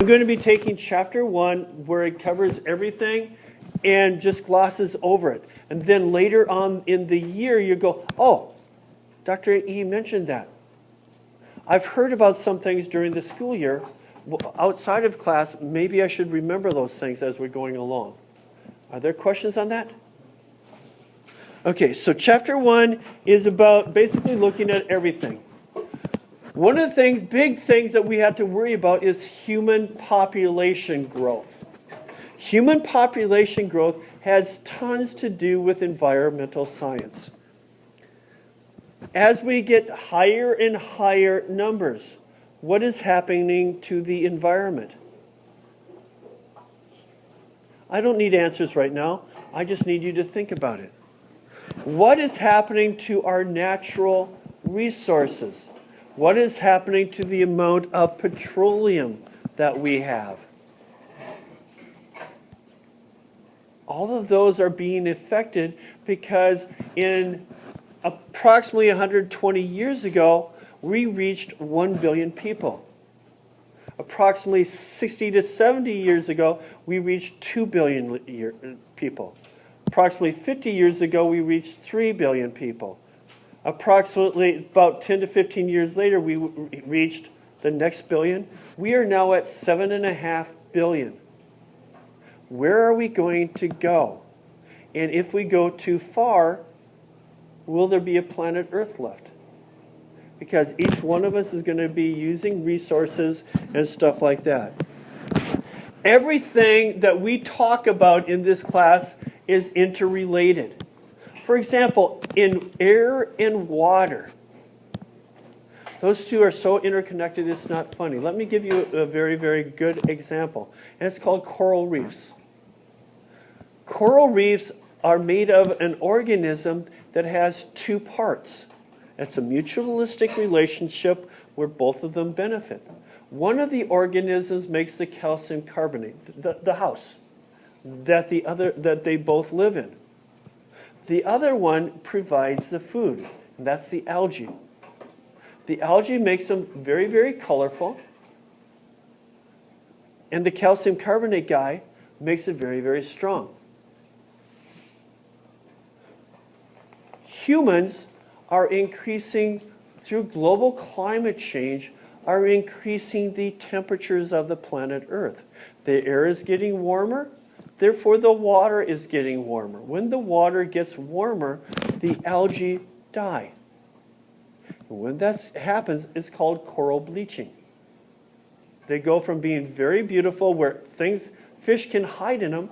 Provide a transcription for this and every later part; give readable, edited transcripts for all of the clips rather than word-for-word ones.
I'm going to be taking chapter 1 where it covers everything and just glosses over it. And then later on in the year, you go, oh, Dr. E mentioned that. I've heard about some things during the school year. Outside of class, maybe I should remember those things as we're going along. Are there questions on that? Okay, so chapter 1 is about basically looking at everything. One of the things, big things that we have to worry about is human population growth. Human population growth has tons to do with environmental science. As we get higher and higher numbers, what is happening to the environment? I don't need answers right now. I just need you to think about it. What is happening to our natural resources? What is happening to the amount of petroleum that we have? All of those are being affected because in approximately 120 years ago, we reached 1 billion people. Approximately 60 to 70 years ago, we reached 2 billion people. Approximately 50 years ago, we reached 3 billion people. Approximately about 10 to 15 years later, we reached the next billion. We are now at 7.5 billion. Where are we going to go? And if we go too far, will there be a planet Earth left? Because each one of us is going to be using resources and stuff like that. Everything that we talk about in this class is interrelated. For example, in air and water, those two are so interconnected it's not funny. Let me give you a very, very good example, and it's called coral reefs. Coral reefs are made of an organism that has two parts. It's a mutualistic relationship where both of them benefit. One of the organisms makes the calcium carbonate, the house that they both live in. The other one provides the food, and that's the algae. The algae makes them very, very colorful, and the calcium carbonate guy makes it very, very strong. Humans are increasing, through global climate change, are increasing the temperatures of the planet Earth. The air is getting warmer, therefore the water is getting warmer. When the water gets warmer, the algae die. And when that happens, it's called coral bleaching. They go from being very beautiful, where fish can hide in them,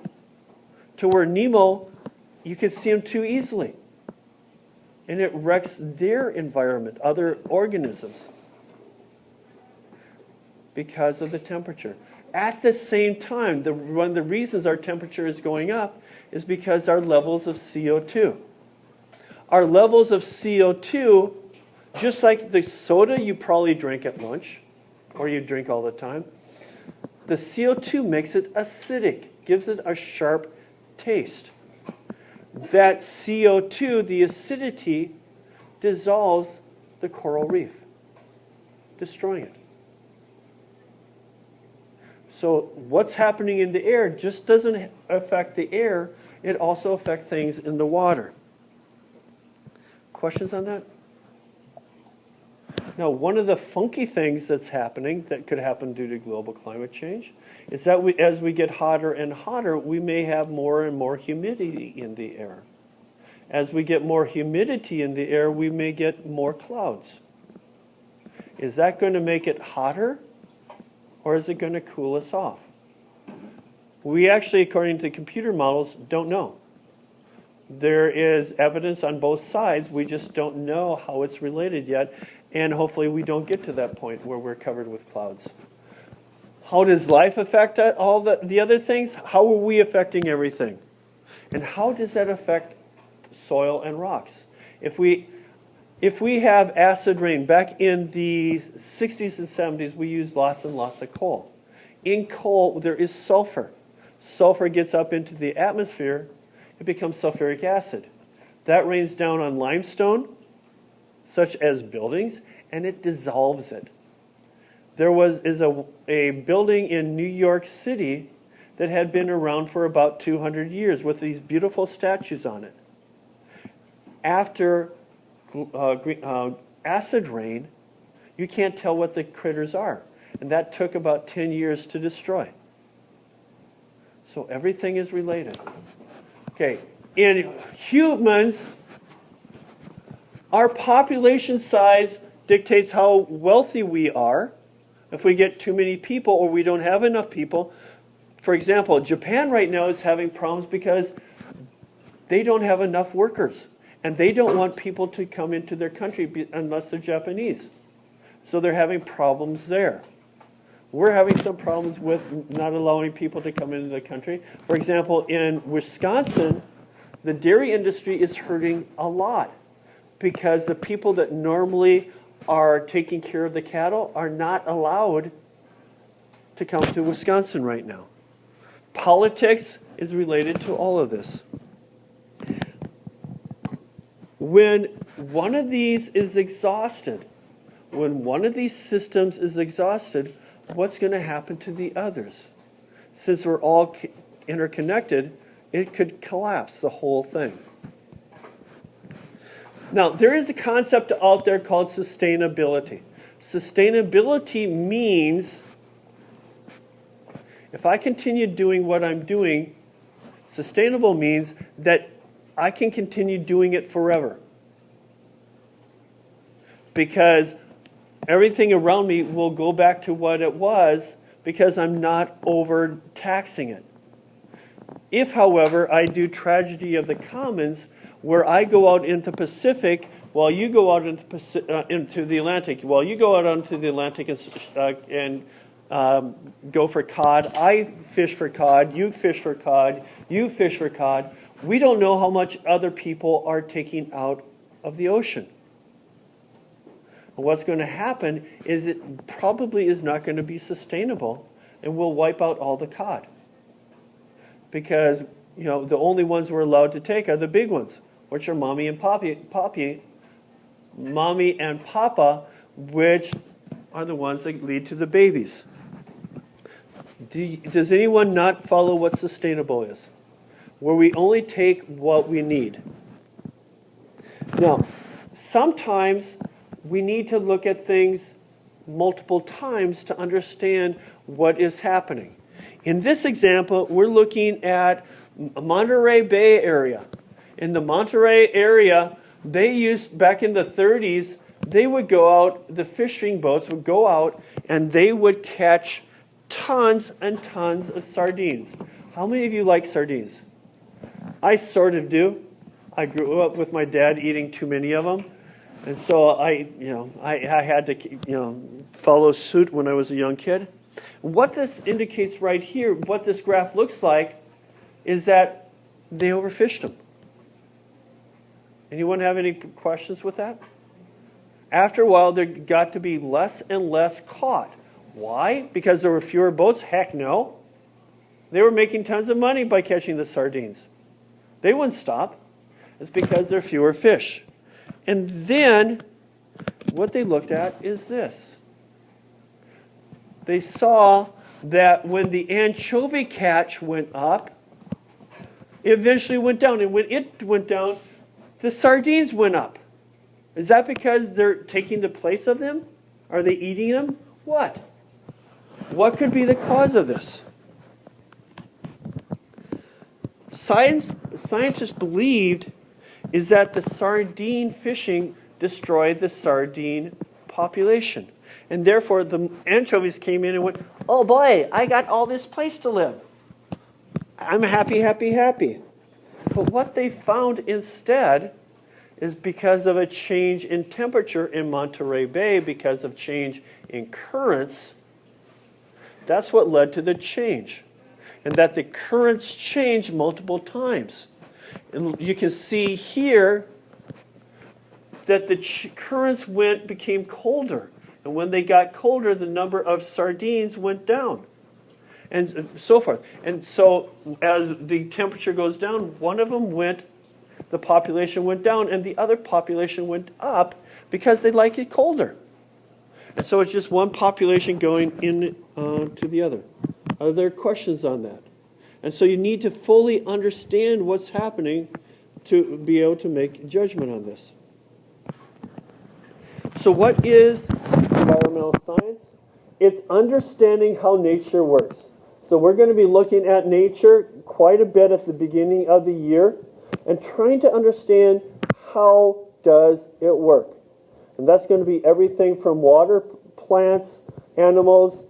to where Nemo, you can see him too easily. And it wrecks their environment, other organisms, because of the temperature. At the same time, one of the reasons our temperature is going up is because our levels of CO2. Our levels of CO2, just like the soda you probably drink at lunch, or you drink all the time, the CO2 makes it acidic, gives it a sharp taste. That CO2, the acidity, dissolves the coral reef, destroying it. So what's happening in the air just doesn't affect the air, it also affects things in the water. Questions on that? Now, one of the funky things that's happening, that could happen due to global climate change, is that as we get hotter and hotter, we may have more and more humidity in the air. As we get more humidity in the air, we may get more clouds. Is that going to make it hotter, or is it going to cool us off? We actually, according to computer models, don't know. There is evidence on both sides. We just don't know how it's related yet, and hopefully we don't get to that point where we're covered with clouds. How does life affect all the other things? How are we affecting everything? And how does that affect soil and rocks? If we have acid rain, back in the 60s and 70s, we used lots and lots of coal. In coal, there is sulfur. Sulfur gets up into the atmosphere, it becomes sulfuric acid. That rains down on limestone, such as buildings, and it dissolves it. is a building in New York City that had been around for about 200 years with these beautiful statues on it. After acid rain, you can't tell what the critters are. And that took about 10 years to destroy. So everything is related. Okay, in humans, our population size dictates how wealthy we are. If we get too many people or we don't have enough people. For example, Japan right now is having problems because they don't have enough workers. And they don't want people to come into their country unless they're Japanese. So they're having problems there. We're having some problems with not allowing people to come into the country. For example, in Wisconsin, the dairy industry is hurting a lot because the people that normally are taking care of the cattle are not allowed to come to Wisconsin right now. Politics is related to all of this. When one of these is exhausted, when one of these systems is exhausted, what's going to happen to the others? Since we're all interconnected, it could collapse the whole thing. Now, there is a concept out there called sustainability. Sustainability means if I continue doing what I'm doing, sustainable means that I can continue doing it forever. Because everything around me will go back to what it was because I'm not overtaxing it. If, however, I do tragedy of the commons, where I go out into the Pacific while you go out into the Atlantic, while you go out onto the Atlantic and go for cod, I fish for cod, you fish for cod, you fish for cod, we don't know how much other people are taking out of the ocean. And what's going to happen is it probably is not going to be sustainable and will wipe out all the cod. Because, you know, the only ones we're allowed to take are the big ones, which are mommy and papa, which are the ones that lead to the babies. Does anyone not follow what sustainable is? Where we only take what we need. Now, sometimes we need to look at things multiple times to understand what is happening. In this example, we're looking at Monterey Bay area. In the Monterey area, they used, back in the 30s, they would go out, the fishing boats would go out, and they would catch tons and tons of sardines. How many of you like sardines? I sort of do. I grew up with my dad eating too many of them. And so I had to, follow suit when I was a young kid. What this indicates right here, what this graph looks like, is that they overfished them. Anyone have any questions with that? After a while, there got to be less and less caught. Why? Because there were fewer boats? Heck no. They were making tons of money by catching the sardines. They wouldn't stop. It's because there are fewer fish. And then, what they looked at is this. They saw that when the anchovy catch went up, it eventually went down. And when it went down, the sardines went up. Is that because they're taking the place of them? Are they eating them? What? What could be the cause of this? Scientists believed is that the sardine fishing destroyed the sardine population. And therefore, the anchovies came in and went, oh boy, I got all this place to live. I'm happy, happy, happy. But what they found instead is because of a change in temperature in Monterey Bay, because of change in currents, that's what led to the change. And that the currents changed multiple times. And you can see here that the currents became colder. And when they got colder, the number of sardines went down. And so forth. And so as the temperature goes down, one of them the population went down, and the other population went up because they like it colder. And so it's just one population going in to the other. Are there questions on that? And so you need to fully understand what's happening to be able to make judgment on this. So what is environmental science? It's understanding how nature works. So we're going to be looking at nature quite a bit at the beginning of the year and trying to understand how does it work. And that's going to be everything from water, plants, animals,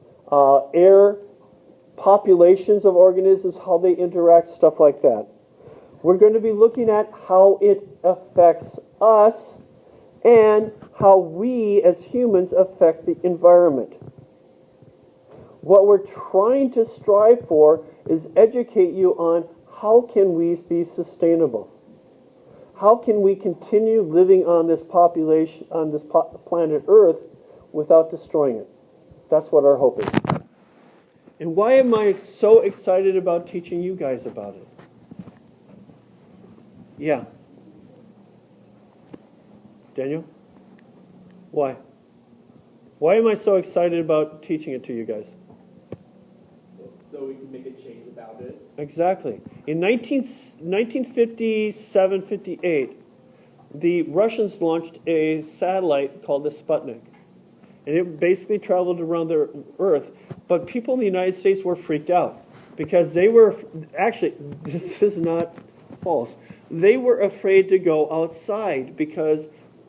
air, populations of organisms, how they interact, stuff like that. We're going to be looking at how it affects us and how we as humans affect the environment. What we're trying to strive for is educate you on how can we be sustainable. How can we continue living on this population, on this planet Earth, without destroying it? That's what our hope is. And why am I so excited about teaching you guys about it? Yeah. Daniel? Why? Why am I so excited about teaching it to you guys? So we can make a change about it. Exactly. In 1957-58, the Russians launched a satellite called the Sputnik. And it basically traveled around the Earth. But people in the United States were freaked out because they were, actually, this is not false, they were afraid to go outside because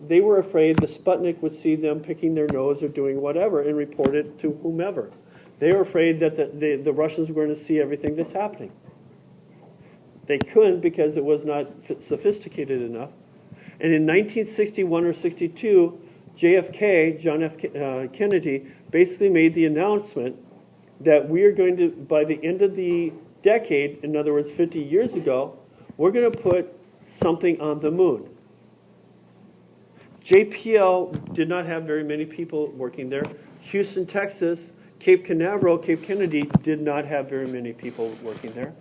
they were afraid the Sputnik would see them picking their nose or doing whatever and report it to whomever. They were afraid that the Russians were going to see everything that's happening. They couldn't because it was not sophisticated enough. And in 1961 or 62, JFK, John F. Kennedy, basically made the announcement that we are going to, by the end of the decade, in other words, 50 years ago, we're going to put something on the moon. JPL did not have very many people working there. Houston, Texas, Cape Canaveral, Cape Kennedy did not have very many people working there.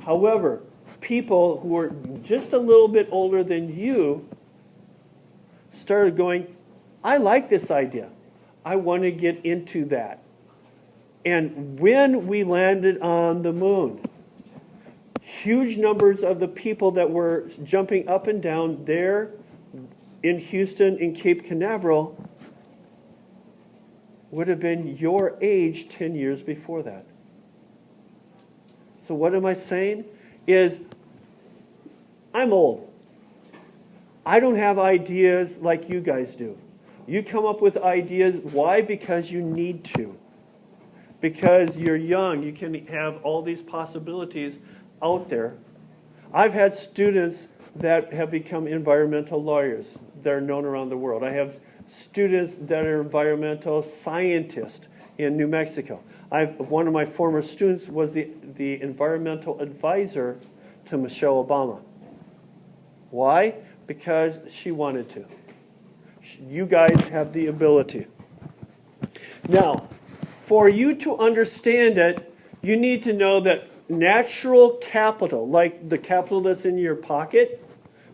However, people who were just a little bit older than you started going, I like this idea. I want to get into that. And when we landed on the moon, huge numbers of the people that were jumping up and down there in Houston, in Cape Canaveral, would have been your age 10 years before that. So what am I saying? Is I'm old. I don't have ideas like you guys do. You come up with ideas. Why? Because you need to. Because you're young. You can have all these possibilities out there. I've had students that have become environmental lawyers that are known around the world. I have students that are environmental scientists in New Mexico. One of my former students was the environmental advisor to Michelle Obama. Why? Because she wanted to. You guys have the ability. Now, for you to understand it, you need to know that natural capital, like the capital that's in your pocket,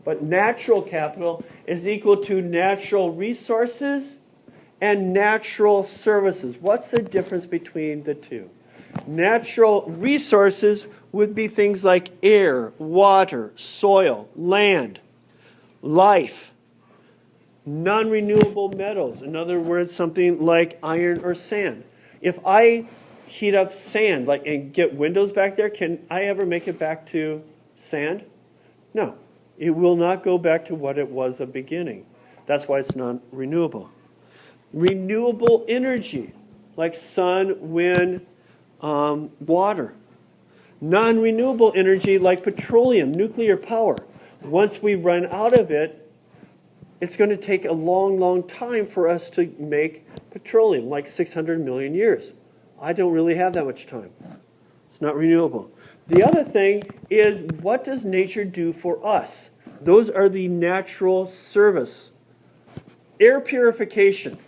but natural capital is equal to natural resources and natural services. What's the difference between the two? Natural resources would be things like air, water, soil, land, life, non-renewable metals. In other words, something like iron or sand. If I heat up sand and get windows back there, can I ever make it back to sand? No. It will not go back to what it was at the beginning. That's why it's non-renewable. Renewable energy, like sun, wind, water. Non-renewable energy, like petroleum, nuclear power. Once we run out of it, it's going to take a long, long time for us to make petroleum, like 600 million years. I don't really have that much time. It's not renewable. The other thing is, what does nature do for us? Those are the natural service. Air purification.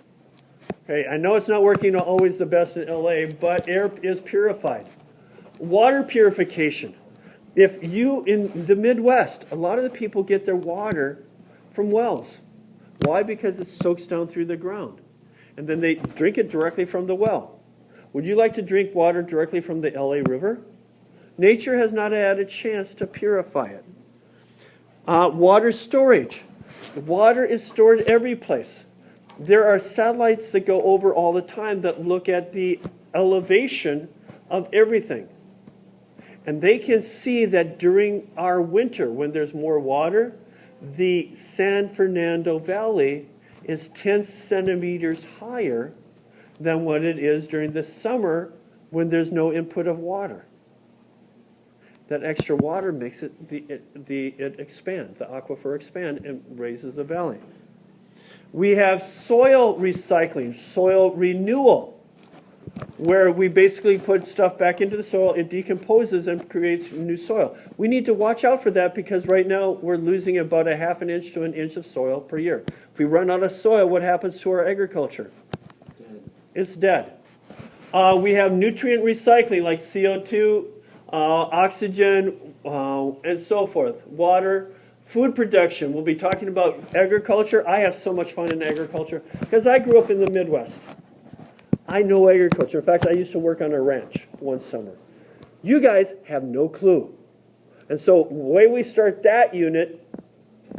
Okay, I know it's not working always the best in LA, but air is purified. Water purification. If you, in the Midwest, a lot of the people get their water from wells. Why? Because it soaks down through the ground. and then they drink it directly from the well. Would you like to drink water directly from the LA River? Nature has not had a chance to purify it. Water storage. Water is stored every place. There are satellites that go over all the time that look at the elevation of everything. And they can see that during our winter, when there's more water, the San Fernando Valley is 10 centimeters higher than what it is during the summer when there's no input of water. That extra water makes it expand, the aquifer expand and raises the valley. We have soil recycling, soil renewal, where we basically put stuff back into the soil, it decomposes and creates new soil. We need to watch out for that because right now we're losing about a half an inch to an inch of soil per year. If we run out of soil, what happens to our agriculture? It's dead. We have nutrient recycling like CO2, oxygen, and so forth. Water, food production. We'll be talking about agriculture. I have so much fun in agriculture because I grew up in the Midwest. I know agriculture. In fact, I used to work on a ranch one summer. You guys have no clue. And so the way we start that unit,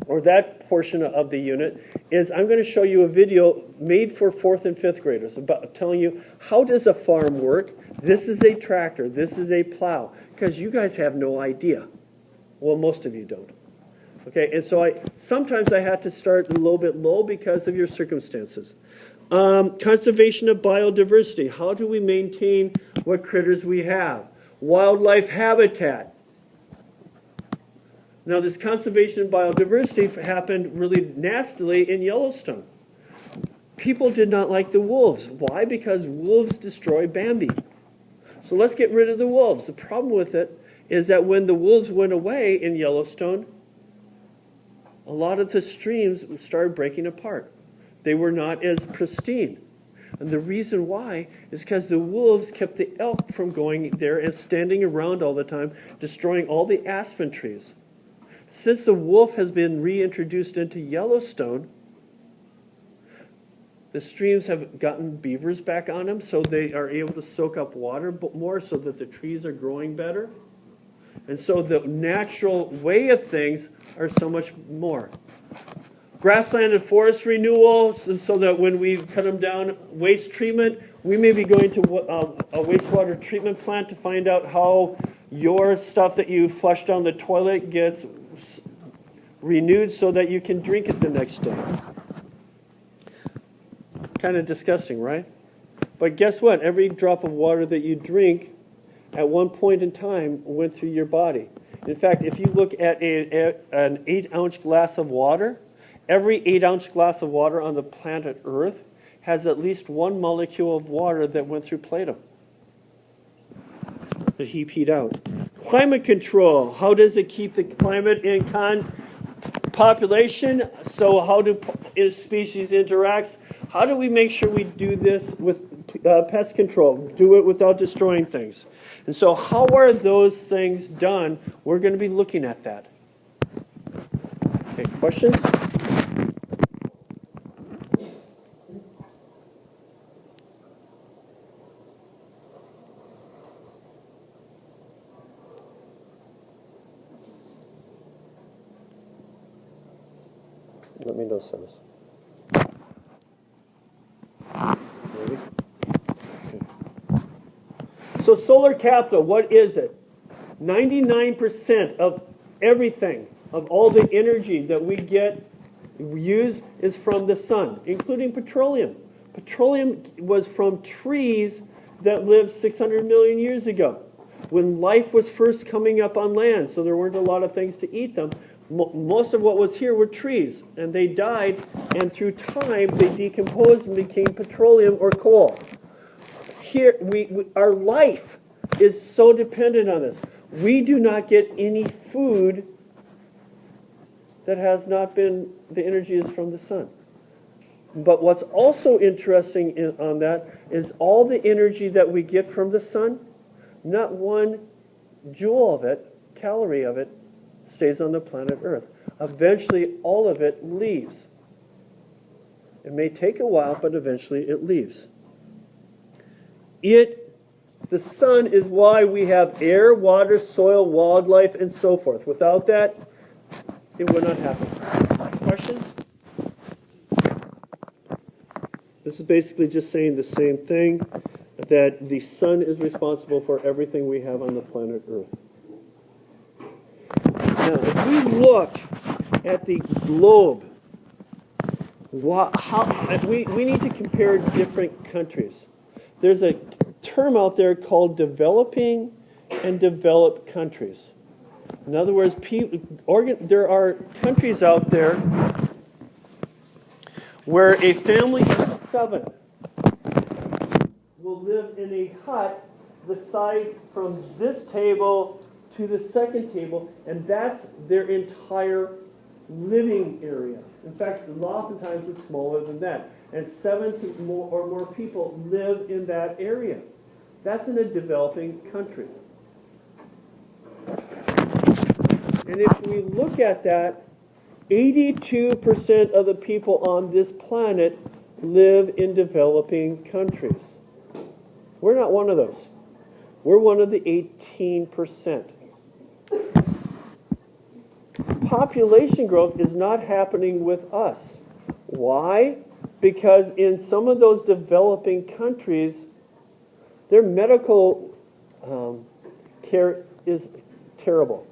or that portion of the unit, is I'm going to show you a video made for 4th and 5th graders about telling you how does a farm work. This is a tractor. This is a plow. Because you guys have no idea. Well, most of you don't. Okay, and so sometimes I had to start a little bit low because of your circumstances. Conservation of biodiversity. How do we maintain what critters we have? Wildlife habitat. Now, this conservation of biodiversity happened really nastily in Yellowstone. People did not like the wolves. Why? Because wolves destroy Bambi. So let's get rid of the wolves. The problem with it is that when the wolves went away in Yellowstone, a lot of the streams started breaking apart. They were not as pristine. And the reason why is because the wolves kept the elk from going there and standing around all the time, destroying all the aspen trees. Since the wolf has been reintroduced into Yellowstone, the streams have gotten beavers back on them, so they are able to soak up water more so that the trees are growing better. And so the natural way of things are so much more. Grassland and forest renewal, so that when we cut them down, waste treatment, we may be going to a wastewater treatment plant to find out how your stuff that you flush down the toilet gets renewed so that you can drink it the next day. Kind of disgusting, right? But guess what? Every drop of water that you drink at one point in time went through your body. In fact, if you look at an 8-ounce glass of water, every 8-ounce glass of water on the planet Earth has at least one molecule of water that went through Plato, that he peed out. Climate control. How does it keep the climate in population? So how do species interact? How do we make sure we do this with pest control? Do it without destroying things. And so how are those things done? We're going to be looking at that. Okay, questions? Let me know, Silas. Ready? Okay. So solar capital, what is it? 99% of everything, of all the energy that we use is from the sun, including petroleum. Petroleum was from trees that lived 600 million years ago, when life was first coming up on land, so there weren't a lot of things to eat them. Most of what was here were trees, and they died, and through time they decomposed and became petroleum or coal. Here, our life is so dependent on this. We do not get any food that has not been, the energy is from the sun. But what's also interesting on that is all the energy that we get from the sun, not one joule of it, calorie of it, stays on the planet Earth. Eventually, all of it leaves. It may take a while, but eventually it leaves. The sun is why we have air, water, soil, wildlife, and so forth. Without that, it would not happen. Questions? This is basically just saying the same thing, that the sun is responsible for everything we have on the planet Earth. Now, if we look at the globe, we need to compare different countries. There's a term out there called developing and developed countries. In other words, there are countries out there where a family of 7 will live in a hut the size from this table to the second table, and that's their entire living area. In fact, oftentimes it's smaller than that. And 7 or more people live in that area. That's in a developing country. And if we look at that, 82% of the people on this planet live in developing countries. We're not one of those. We're one of the 18%. Population growth is not happening with us. Why? Because in some of those developing countries, their medical care is terrible.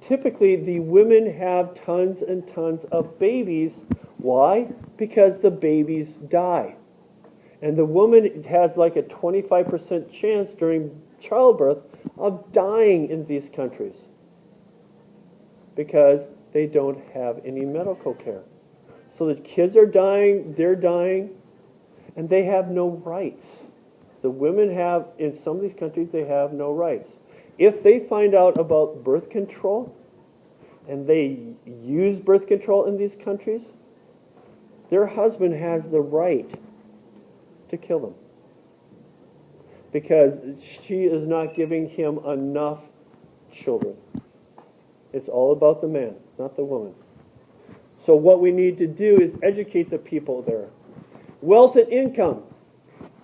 Typically, the women have tons and tons of babies. Why? Because the babies die. And the woman has like a 25% chance during childbirth of dying in these countries because they don't have any medical care. So the kids are dying, they're dying, and they have no rights. The women have, in some of these countries, they have no rights. If they find out about birth control, and they use birth control in these countries, their husband has the right to kill them. Because she is not giving him enough children. It's all about the man, not the woman. So what we need to do is educate the people there. Wealth and income.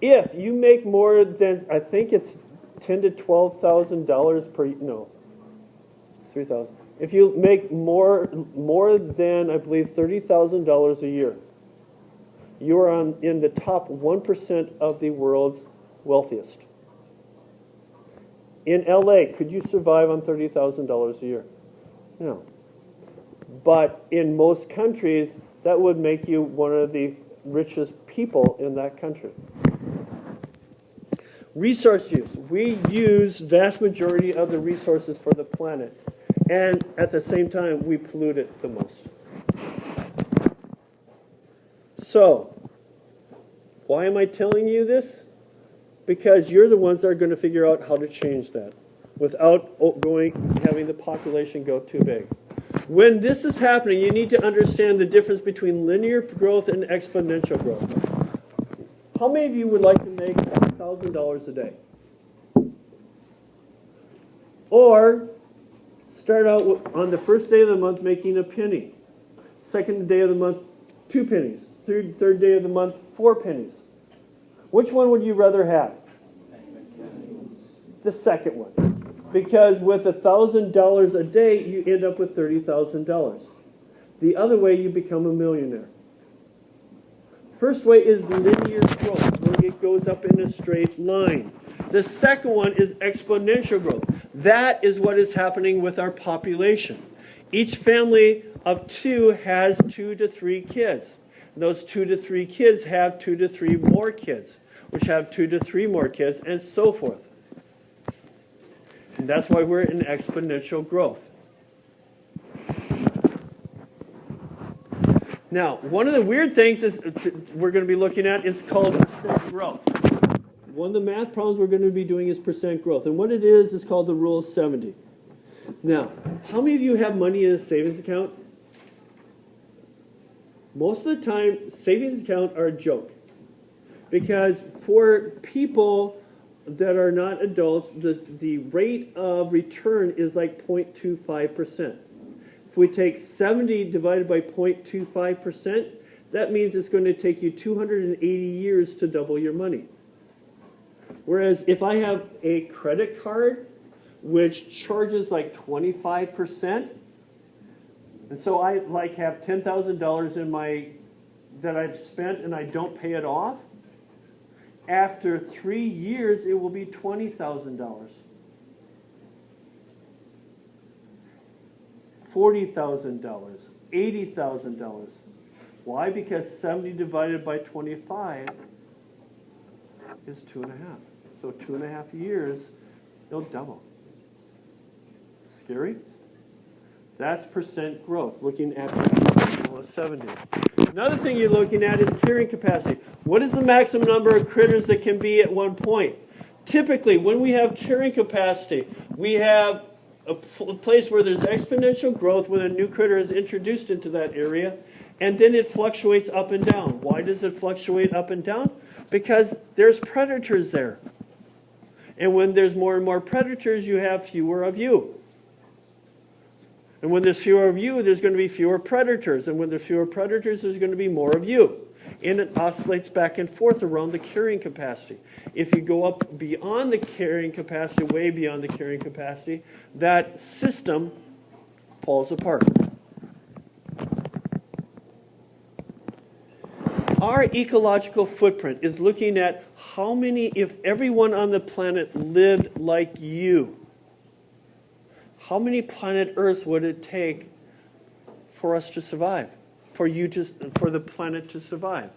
If you make more than, I think it's $10,000 to $12,000 per, no, $3,000. If you make more than, I believe, $30,000 a year, you are in the top 1% of the world's wealthiest. In LA, could you survive on $30,000 a year? No. But in most countries, that would make you one of the richest people in that country. Resource use. We use vast majority of the resources for the planet. And at the same time, we pollute it the most. So, why am I telling you this? Because you're the ones that are going to figure out how to change that without having the population go too big. When this is happening, you need to understand the difference between linear growth and exponential growth. How many of you would like to make $1,000 a day? Or start out on the first day of the month making a penny. Second day of the month, 2 pennies. Third day of the month, 4 pennies. Which one would you rather have? The second one. Because with $1,000 a day, you end up with $30,000. The other way, you become a millionaire. First way is linear growth, where it goes up in a straight line. The second one is exponential growth. That is what is happening with our population. Each family of 2 has 2 to 3 kids. Those 2 to 3 kids have 2 to 3 more kids, which have 2 to 3 more kids, and so forth. And that's why we're in exponential growth. Now, one of the weird things we're going to be looking at is called percent growth. One of the math problems we're going to be doing is percent growth. And what it is called the rule of 70. Now, how many of you have money in a savings account? Most of the time, savings accounts are a joke. Because for people that are not adults, the rate of return is like 0.25%. If we take 70 divided by 0.25%, that means it's going to take you 280 years to double your money. Whereas if I have a credit card which charges like 25%, and so I like have $10,000 in my that I've spent and I don't pay it off, after 3 years it will be $20,000. $40,000, $80,000. Why? Because 70 divided by 25 is 2.5. So 2.5 years, it'll double. Scary? That's percent growth, looking at 70. Another thing you're looking at is carrying capacity. What is the maximum number of critters that can be at one point? Typically, when we have carrying capacity, we have a place where there's exponential growth when a new critter is introduced into that area, and then it fluctuates up and down. Why does it fluctuate up and down? Because there's predators there. And when there's more and more predators, you have fewer of you. And when there's fewer of you, there's going to be fewer predators. And when there's fewer predators, there's going to be more of you. And it oscillates back and forth around the carrying capacity. If you go up beyond the carrying capacity, way beyond the carrying capacity, that system falls apart. Our ecological footprint is looking at how many, if everyone on the planet lived like you, how many planet Earths would it take for us to survive, for the planet to survive?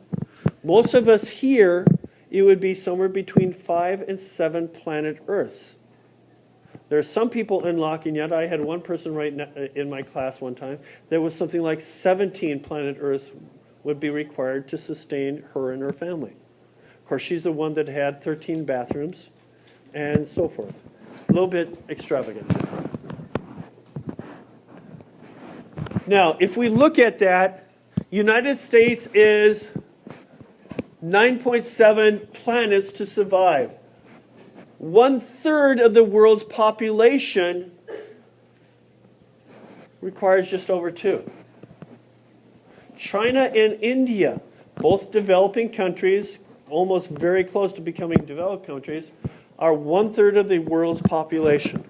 Most of us here, it would be somewhere between 5 and 7 planet Earths. There are some people in La Cuneta. I had one person in my class one time. There was something like 17 planet Earths would be required to sustain her and her family. Of course, she's the one that had 13 bathrooms and so forth. A little bit extravagant. Now, if we look at that, United States is 9.7 planets to survive. 1/3 of the world's population requires just over 2. China and India, both developing countries, almost very close to becoming developed countries, are 1/3 of the world's population.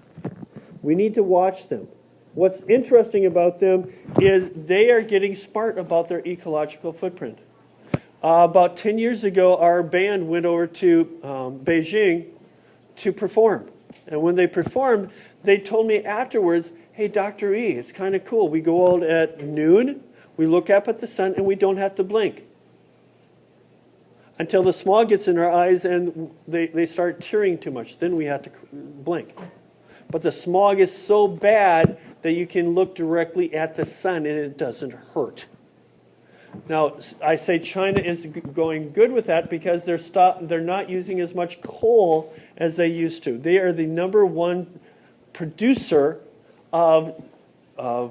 We need to watch them. What's interesting about them is they are getting smart about their ecological footprint. About 10 years ago, our band went over to Beijing to perform. And when they performed, they told me afterwards, hey, Dr. E, it's kind of cool. We go out at noon, we look up at the sun, and we don't have to blink. Until the smog gets in our eyes and they start tearing too much. Then we have to blink. But the smog is so bad that you can look directly at the sun and it doesn't hurt. Now, I say China is going good with that because they're not using as much coal as they used to. They are the #1 producer of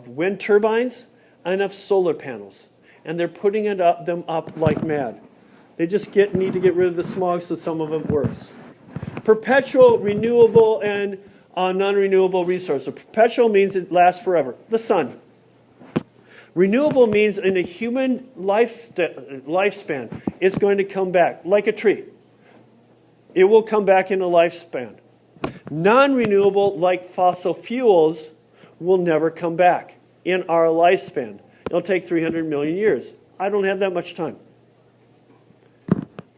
wind turbines and of solar panels. And they're putting them up like mad. They just need to get rid of the smog so some of it works. Perpetual, renewable, and non-renewable resources. Perpetual means it lasts forever. The sun. Renewable means in a human lifespan, it's going to come back like a tree. It will come back in a lifespan. Non-renewable, like fossil fuels, will never come back in our lifespan. It'll take 300 million years. I don't have that much time.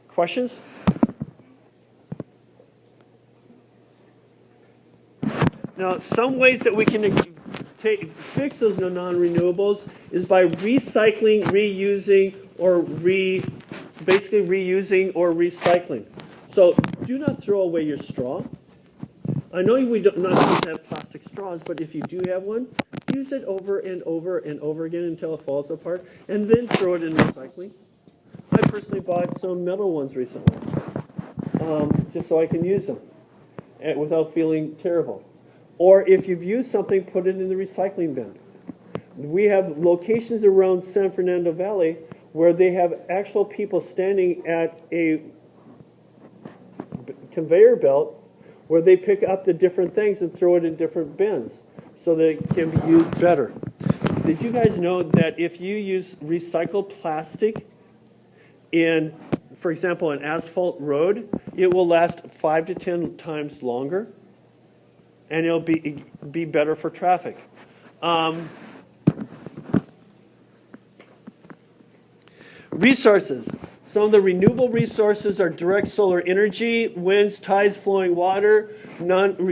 Questions? Now, some ways that we can fix those non-renewables is by recycling, reusing, or basically reusing or recycling. So do not throw away your straw. I know we don't not supposed to have plastic straws, but if you do have one, use it over and over and over again until it falls apart, and then throw it in recycling. I personally bought some metal ones recently, just so I can use them without feeling terrible. Or if you've used something, put it in the recycling bin. We have locations around San Fernando Valley where they have actual people standing at a conveyor belt where they pick up the different things and throw it in different bins so that it can be used better. Did you guys know that if you use recycled plastic in, for example, an asphalt road, it will last 5 to 10 times longer, and it'll be better for traffic. Resources. Some of the renewable resources are direct solar energy, winds, tides, flowing water.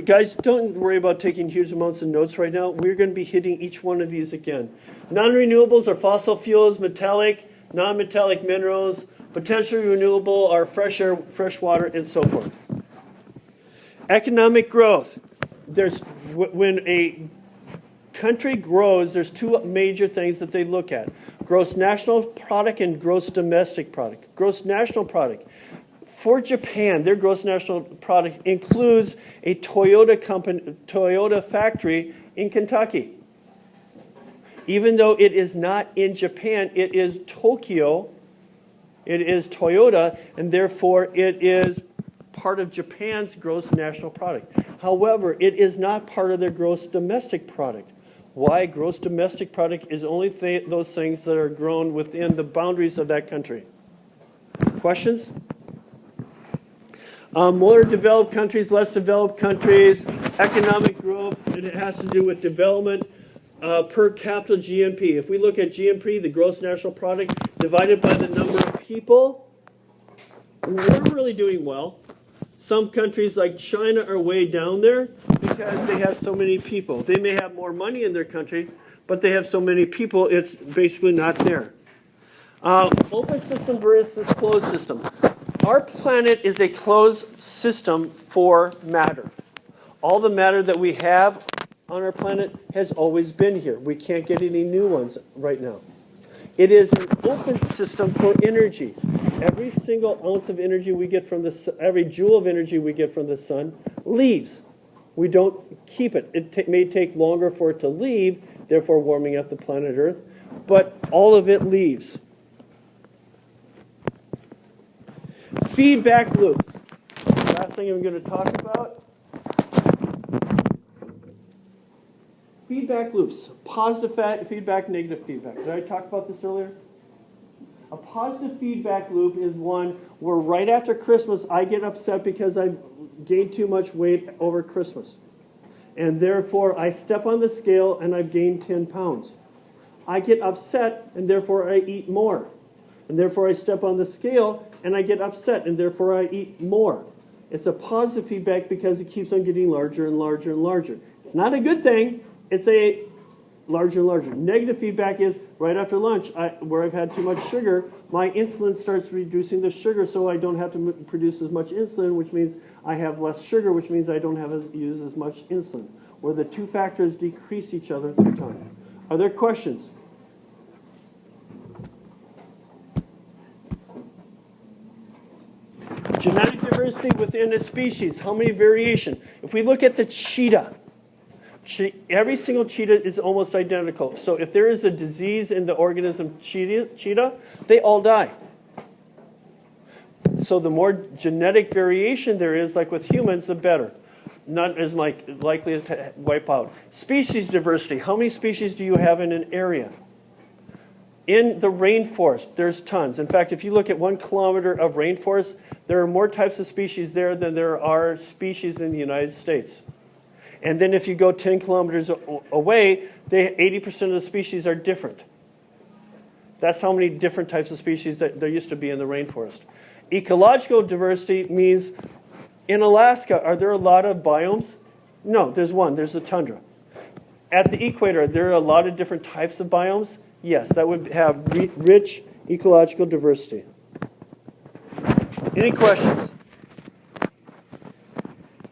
Guys, don't worry about taking huge amounts of notes right now. We're going to be hitting each one of these again. Non-renewables are fossil fuels, metallic, non-metallic minerals. Potentially renewable are fresh air, fresh water, and so forth. Economic growth. When a country grows, there's two major things that they look at. Gross national product and gross domestic product. Gross national product. For Japan, their gross national product includes a Toyota factory in Kentucky. Even though it is not in Japan, it is Tokyo, it is Toyota, and therefore it is part of Japan's gross national product. However, it is not part of their gross domestic product. Why? Gross domestic product is only those things that are grown within the boundaries of that country. Questions? More developed countries, less developed countries, economic growth, and it has to do with development per capita GNP. If we look at GNP, the gross national product, divided by the number of people, we're really doing well. Some countries like China are way down there because they have so many people. They may have more money in their country, but they have so many people, it's basically not there. Open system versus closed system. Our planet is a closed system for matter. All the matter that we have on our planet has always been here. We can't get any new ones right now. It is an open system for energy. Every single ounce of energy we get from the sun, every joule of energy we get from the sun leaves. We don't keep it. It may take longer for it to leave, therefore warming up the planet Earth, but all of it leaves. Feedback loops. Last thing I'm going to talk about. Feedback loops. Positive feedback, negative feedback. Did I talk about this earlier? A positive feedback loop is one where right after Christmas I get upset because I've gained too much weight over Christmas. And therefore I step on the scale and I've gained 10 pounds. I get upset and therefore I eat more. And therefore I step on the scale and I get upset and therefore I eat more. It's a positive feedback because it keeps on getting larger and larger and larger. It's not a good thing. It's a larger and larger. Negative feedback is right after lunch, where I've had too much sugar, my insulin starts reducing the sugar so I don't have to produce as much insulin, which means I have less sugar, which means I don't have to use as much insulin. Where the two factors decrease each other through time. Are there questions? Genetic diversity within a species. How many variation? If we look at the cheetah, every single cheetah is almost identical. So if there is a disease in the organism cheetah, they all die. So the more genetic variation there is, like with humans, the better. Not as likely to wipe out. Species diversity. How many species do you have in an area? In the rainforest, there's tons. In fact, if you look at 1 kilometer of rainforest, there are more types of species there than there are species in the United States. And then if you go 10 kilometers away, 80% of the species are different. That's how many different types of species that there used to be in the rainforest. Ecological diversity means in Alaska, are there a lot of biomes? No, there's one. There's the tundra. At the equator, there are a lot of different types of biomes. Yes, that would have rich ecological diversity. Any questions?